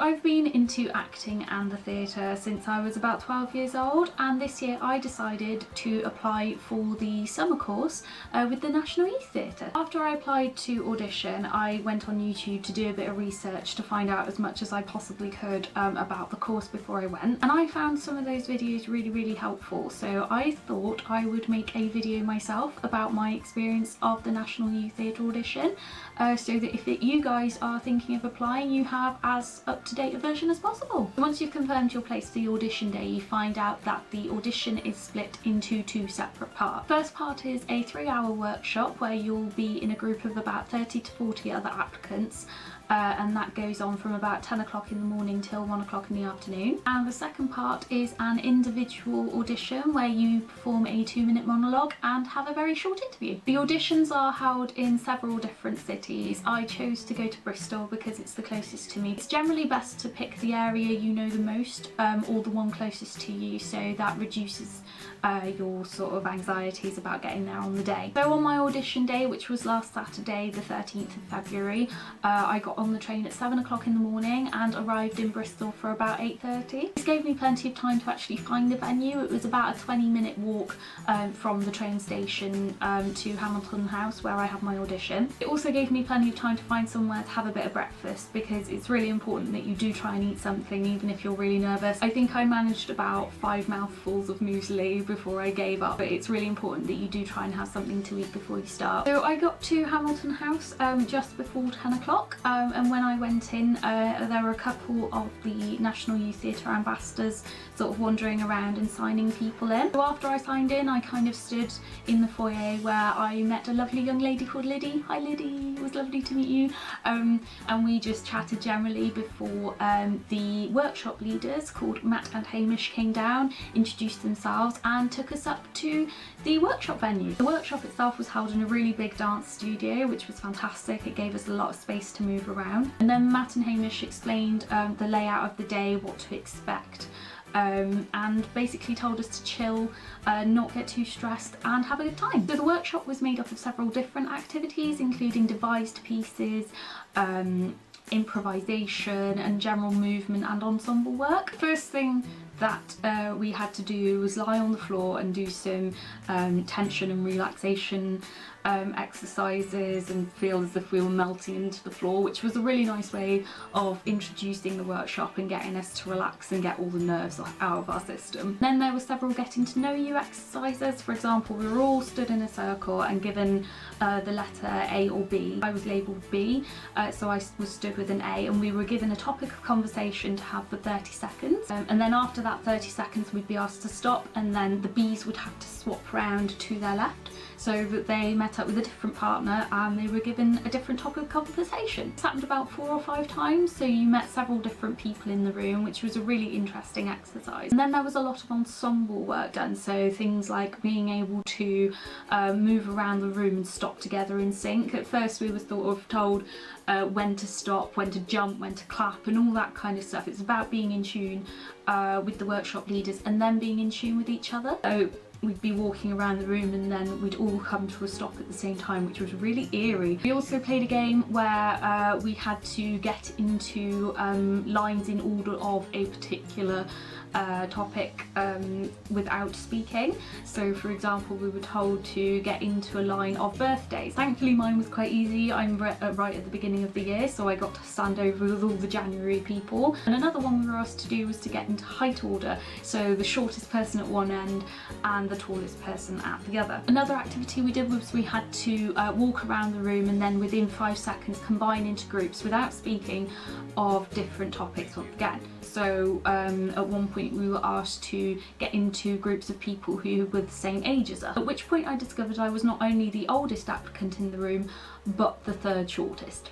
I've been into acting and the theatre since I was about 12 years old, and this year I decided to apply for the summer course with the National Youth Theatre. After I applied to audition, I went on YouTube to do a bit of research to find out as much as I possibly could about the course before I went, and I found some of those videos really helpful, so I thought I would make a video myself about my experience of the National Youth Theatre audition, so that if you guys are thinking of applying, you have as up-to-date a version as possible. Once you've confirmed your place for the audition day, you find out that the audition is split into two separate parts. First part is a 3-hour workshop where you'll be in a group of about 30 to 40 other applicants, and that goes on from about 10 o'clock in the morning till 1 o'clock in the afternoon. And the second part is an individual audition where you perform a 2-minute monologue and have a very short interview. The auditions are held in several different cities. I chose to go to Bristol because it's the closest to me. It's generally best to pick the area you know the most, or the one closest to you, so that reduces your sort of anxieties about getting there on the day. So on my audition day, which was last Saturday the 13th of February, I got on the train at 7 o'clock in the morning and arrived in Bristol for about 8:30. This gave me plenty of time to actually find a venue. It was about a 20-minute walk from the train station to Hamilton House where I had my audition. It also gave me plenty of time to find somewhere to have a bit of breakfast, because it's really important that you do try and eat something even if you're really nervous. I think I managed about 5 mouthfuls of muesli before I gave up, but it's really important that you do try and have something to eat before you start. So I got to Hamilton House just before 10 o'clock, and when I went in, there were a couple of the National Youth Theatre ambassadors sort of wandering around and signing people in. So after I signed in, I kind of stood in the foyer where I met a lovely young lady called Liddy. Hi Liddy, it was lovely to meet you. And we just chatted generally before the workshop leaders called Matt and Hamish came down, introduced themselves and took us up to the workshop venue. The workshop itself was held in a really big dance studio, which was fantastic. It gave us a lot of space to move around. And then Matt and Hamish explained the layout of the day, what to expect, and basically told us to chill, not get too stressed and have a good time. So the workshop was made up of several different activities, including devised pieces, improvisation and general movement and ensemble work. First thing that we had to do was lie on the floor and do some tension and relaxation exercises and feel as if we were melting into the floor, which was a really nice way of introducing the workshop and getting us to relax and get all the nerves out of our system. Then there were several getting to know you exercises. For example, we were all stood in a circle and given the letter A or B. I was labelled B, so I was stood with an A, and we were given a topic of conversation to have for 30 seconds. And then after that 30 seconds we'd be asked to stop, and then the Bs would have to swap round to their left, so that they met up with a different partner and they were given a different topic of conversation. This happened about 4 or 5 times, so you met several different people in the room, which was a really interesting exercise. And then there was a lot of ensemble work done, so things like being able to move around the room and stop together in sync. At first we were sort of told when to stop, when to jump, when to clap and all that kind of stuff. It's about being in tune with the workshop leaders and then being in tune with each other. So we'd be walking around the room and then we'd all come to a stop at the same time, which was really eerie. We also played a game where we had to get into lines in order of a particular topic without speaking. So for example, we were told to get into a line of birthdays. Thankfully mine was quite easy. I'm right at the beginning of the year, so I got to stand over with all the January people. And another one we were asked to do was to get into height order, so the shortest person at one end and the tallest person at the other. Another activity we did was we had to walk around the room and then within 5 seconds combine into groups without speaking of different topics once again. So at one point we were asked to get into groups of people who were the same age as us, at which point I discovered I was not only the oldest applicant in the room, but the 3rd shortest,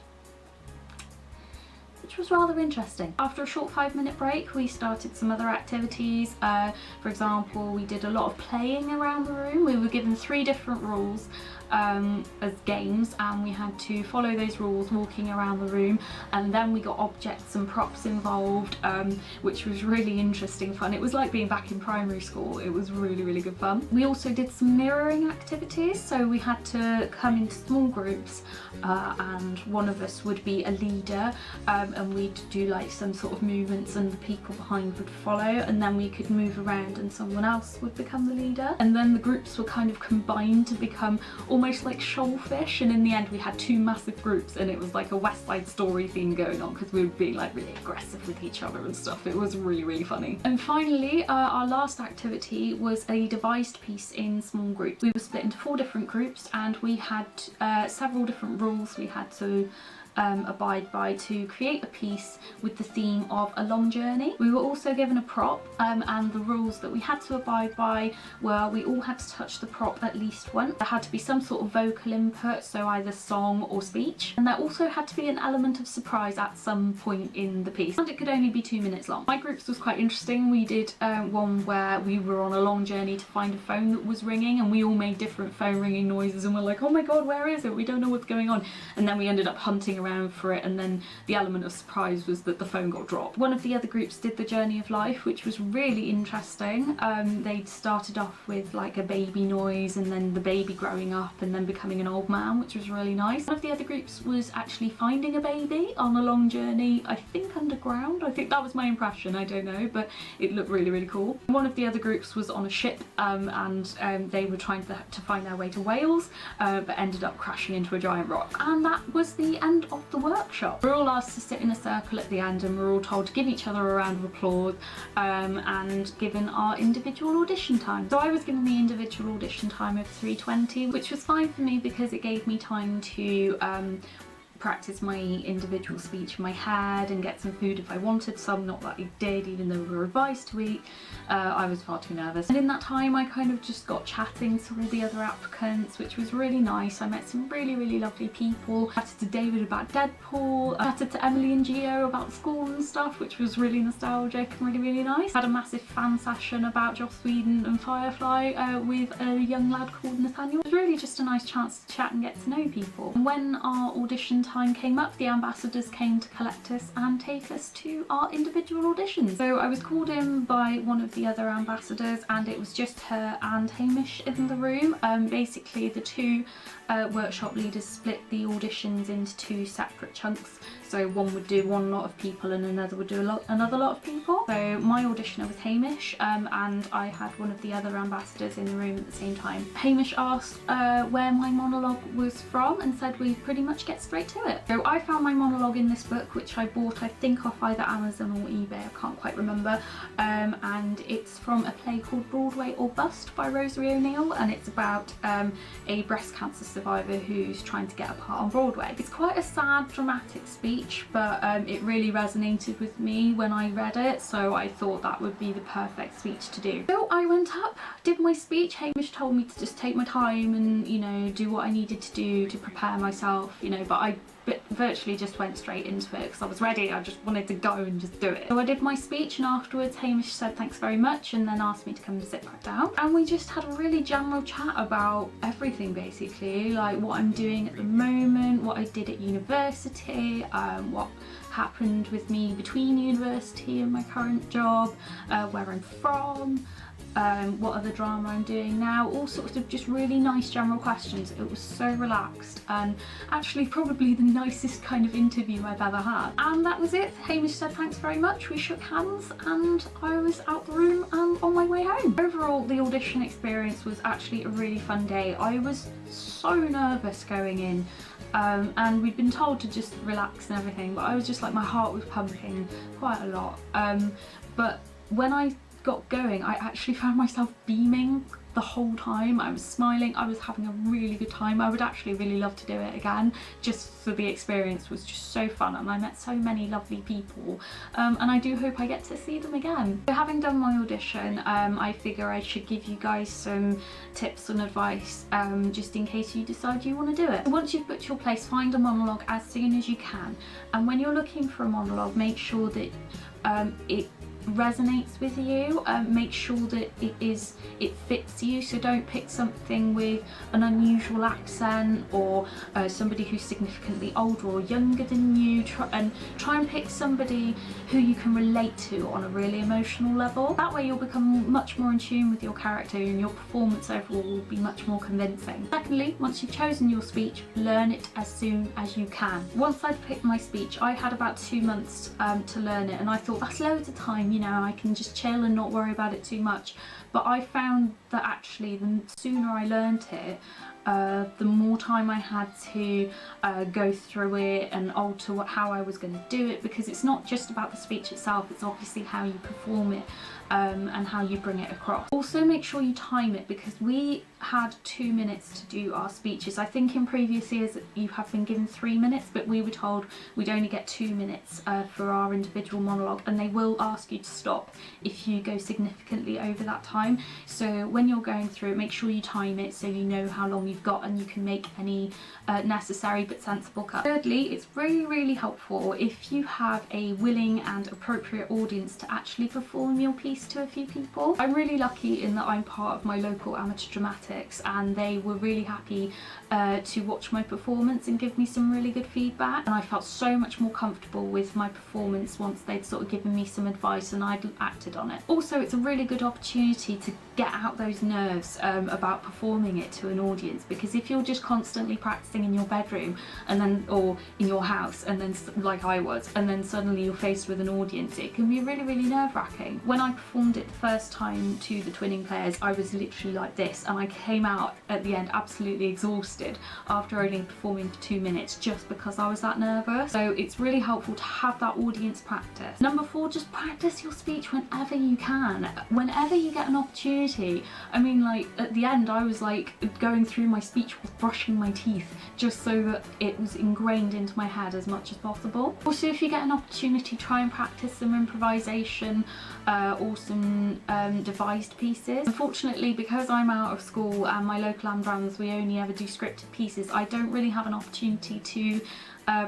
which was rather interesting. After a short 5-minute break, we started some other activities. For example, we did a lot of playing around the room. We were given 3 different rules as games, and we had to follow those rules walking around the room, and then we got objects and props involved, which was really interesting fun. It was like being back in primary school. It was really good fun. We also did some mirroring activities, so we had to come into small groups and one of us would be a leader, and we'd do like some sort of movements and the people behind would follow, and then we could move around and someone else would become the leader. And then the groups were kind of combined to become almost like shoalfish, and in the end we had two massive groups and it was like a West Side Story theme going on because we were being like really aggressive with each other and stuff. It was really, really funny. And finally, our last activity was a devised piece in small groups. We were split into 4 different groups and we had several different rules we had to abide by to create a piece with the theme of a long journey. We were also given a prop, and the rules that we had to abide by were we all had to touch the prop at least once. There had to be some sort of vocal input, so either song or speech, and there also had to be an element of surprise at some point in the piece, and it could only be 2 minutes long. My groups was quite interesting. We did one where we were on a long journey to find a phone that was ringing, and we all made different phone ringing noises and we're like, oh my god, where is it? We don't know what's going on. And then we ended up hunting around for it, and then the element of surprise was that the phone got dropped. One of the other groups did the journey of life, which was really interesting. They'd started off with like a baby noise and then the baby growing up and then becoming an old man, which was really nice. One of the other groups was actually finding a baby on a long journey, I think underground. I think that was my impression, I don't know, but it looked really, really cool. One of the other groups was on a ship, and they were trying to find their way to Wales, but ended up crashing into a giant rock. And that was the end of the workshop. We're all asked to sit in a circle at the end and we're all told to give each other a round of applause, and given our individual audition time. So I was given the individual audition time of 3:20, which was fine for me because it gave me time to practice my individual speech in my head and get some food if I wanted some, not that I did, even though we were advised to eat. I was far too nervous. And in that time I kind of just got chatting to all the other applicants, which was really nice. I met some really, really lovely people. Chatted to David about Deadpool, chatted to Emily and Gio about school and stuff, which was really nostalgic and really, really nice. Had a massive fan session about Joss Whedon and Firefly with a young lad called Nathaniel. It was really just a nice chance to chat and get to know people. And when our audition time came up, the ambassadors came to collect us and take us to our individual auditions. So I was called in by one of the other ambassadors, and it was just her and Hamish in the room. Basically the two workshop leaders split the auditions into 2 separate chunks. So one would do one lot of people and another would do another lot of people. So my auditioner was Hamish, and I had one of the other ambassadors in the room at the same time. Hamish asked where my monologue was from and said we pretty much get straight to it. So I found my monologue in this book, which I bought I think off either Amazon or eBay, I can't quite remember, and it's from a play called Broadway or Bust by Rosalie O'Neill, and it's about a breast cancer survivor who's trying to get a part on Broadway. It's quite a sad, dramatic speech, but it really resonated with me when I read it, so I thought that would be the perfect speech to do. So I went up, did my speech. Hamish told me to just take my time and, you know, do what I needed to do to prepare myself, you know, but I virtually just went straight into it because I was ready. I just wanted to go and just do it. So I did my speech, and afterwards Hamish said thanks very much and then asked me to come and sit back down, and we just had a really general chat about everything, basically, like what I'm doing at the moment, what I did at university, what happened with me between university and my current job, where I'm from, what other drama I'm doing now, all sorts of just really nice general questions. It was so relaxed, and actually probably the nicest kind of interview I've ever had. And that was it. Hamish said thanks very much, we shook hands, and I was out the room and on my way home. Overall, the audition experience was actually a really fun day. I was so nervous going in, and we'd been told to just relax and everything, but I was just like, my heart was pumping quite a lot. But when I got going, I actually found myself beaming the whole time. I was smiling, I was having a really good time. I would actually really love to do it again, just for the experience was just so fun, and I met so many lovely people, and I do hope I get to see them again. So having done my audition, I figure I should give you guys some tips and advice, just in case you decide you want to do it. So once you've booked your place, find a monologue as soon as you can, and when you're looking for a monologue, make sure that it resonates with you. Make sure that it fits you, so don't pick something with an unusual accent or somebody who's significantly older or younger than you. Try and pick somebody who you can relate to on a really emotional level. That way you'll become much more in tune with your character and your performance overall will be much more convincing. Secondly, once you've chosen your speech, learn it as soon as you can. Once I'd picked my speech, I had about 2 months to learn it, and I thought that's loads of time, you know, I can just chill and not worry about it too much. But I found that actually the sooner I learnt it, the more time I had to go through it and alter how I was going to do it, because it's not just about the speech itself, it's obviously how you perform it and how you bring it across. Also make sure you time it, because we had 2 minutes to do our speeches. I think in previous years you have been given 3 minutes, but we were told we'd only get 2 minutes for our individual monologue, and they will ask you to stop if you go significantly over that time. So when you're going through it, make sure you time it so you know how long you've got and you can make any necessary but sensible cuts. Thirdly, it's really helpful if you have a willing and appropriate audience to actually perform your piece to a few people. I'm really lucky in that I'm part of my local amateur dramatics, and they were really happy to watch my performance and give me some really good feedback, and I felt so much more comfortable with my performance once they'd sort of given me some advice and I'd acted on it. Also, it's a really good opportunity to get out those nerves about performing it to an audience, because if you're just constantly practicing in your bedroom and then or in your house, and then like I was, and then suddenly you're faced with an audience, it can be really nerve-wracking. When I performed it the first time to the twinning players, I was literally like this, and I came out at the end absolutely exhausted after only performing for 2 minutes, just because I was that nervous. So it's really helpful to have that audience practice. Number 4, just practice your speech whenever you can, whenever you get an opportunity. I mean, like at the end I was like going through my speech with brushing my teeth, just so that it was ingrained into my head as much as possible. Also, if you get an opportunity, try and practice some improvisation or some devised pieces. Unfortunately, because I'm out of school and my local Ambrams, we only ever do scripted pieces, I don't really have an opportunity to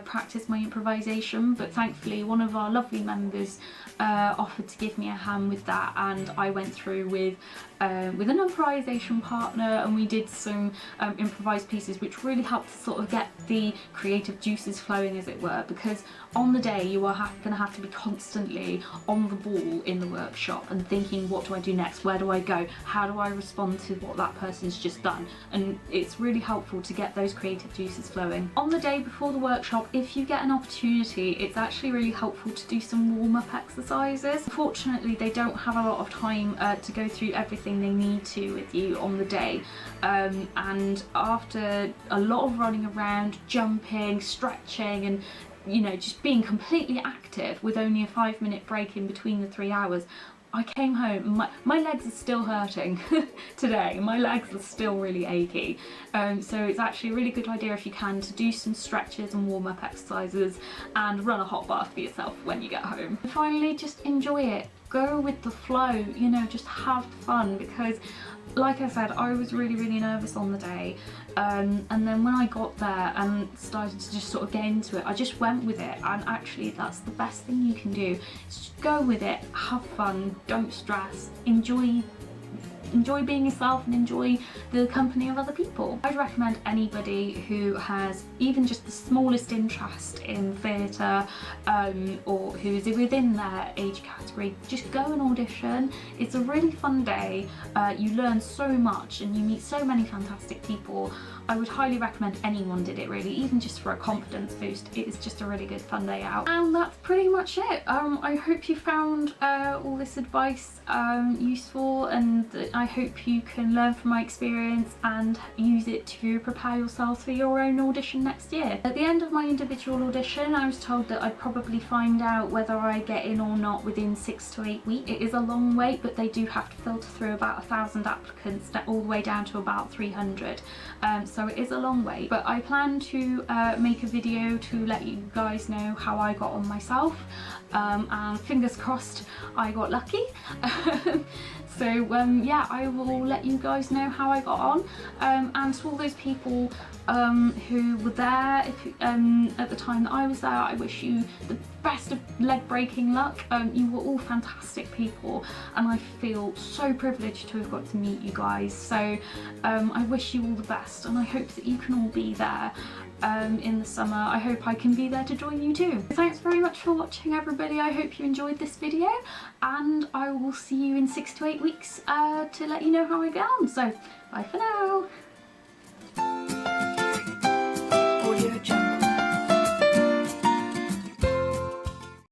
practice my improvisation, but thankfully one of our lovely members offered to give me a hand with that, and I went through with an improvisation partner, and we did some improvised pieces, which really helped to sort of get the creative juices flowing, as it were, because on the day you are going to have to be constantly on the ball in the workshop and thinking, what do I do next, where do I go, how do I respond to what that person's just done, and it's really helpful to get those creative juices flowing. On the day before the workshop, if you get an opportunity, it's actually really helpful to do some warm-up exercises. Unfortunately, they don't have a lot of time to go through everything they need to with you on the day, and after a lot of running around, jumping, stretching, and you know, just being completely active with only a 5-minute break in between the 3 hours, I came home, my legs are still hurting today, my legs are still really achy, so it's actually a really good idea if you can to do some stretches and warm-up exercises and run a hot bath for yourself when you get home. And finally, just enjoy it, go with the flow, you know, just have fun, because like I said, I was really nervous on the day, and then when I got there and started to just sort of get into it, I just went with it, and actually that's the best thing you can do. Just go with it, have fun, don't stress, enjoy being yourself and enjoy the company of other people. I'd recommend anybody who has even just the smallest interest in theatre or who is within their age category, just go and audition. It's a really fun day, you learn so much and you meet so many fantastic people. I would highly recommend anyone did it, really, even just for a confidence boost. It is just a really good fun day out. And that's pretty much it. I hope you found all this advice useful, and I hope you can learn from my experience and use it to prepare yourself for your own audition next year. At the end of my individual audition, I was told that I'd probably find out whether I get in or not within 6 to 8 weeks. It is a long wait, but they do have to filter through about 1,000 applicants, all the way down to about 300. So it is a long wait, but I plan to make a video to let you guys know how I got on myself, and fingers crossed I got lucky. So yeah, I will let you guys know how I got on, and to all those people who were there at the time that I was there, I wish you the best of leg-breaking luck. You were all fantastic people, and I feel so privileged to have got to meet you guys. So I wish you all the best, and I hope that you can all be there in the summer. I hope I can be there to join you too. Thanks very much for watching, everybody. I hope you enjoyed this video, and I will see you in 6 to 8 weeks to let you know how I get on. So bye for now.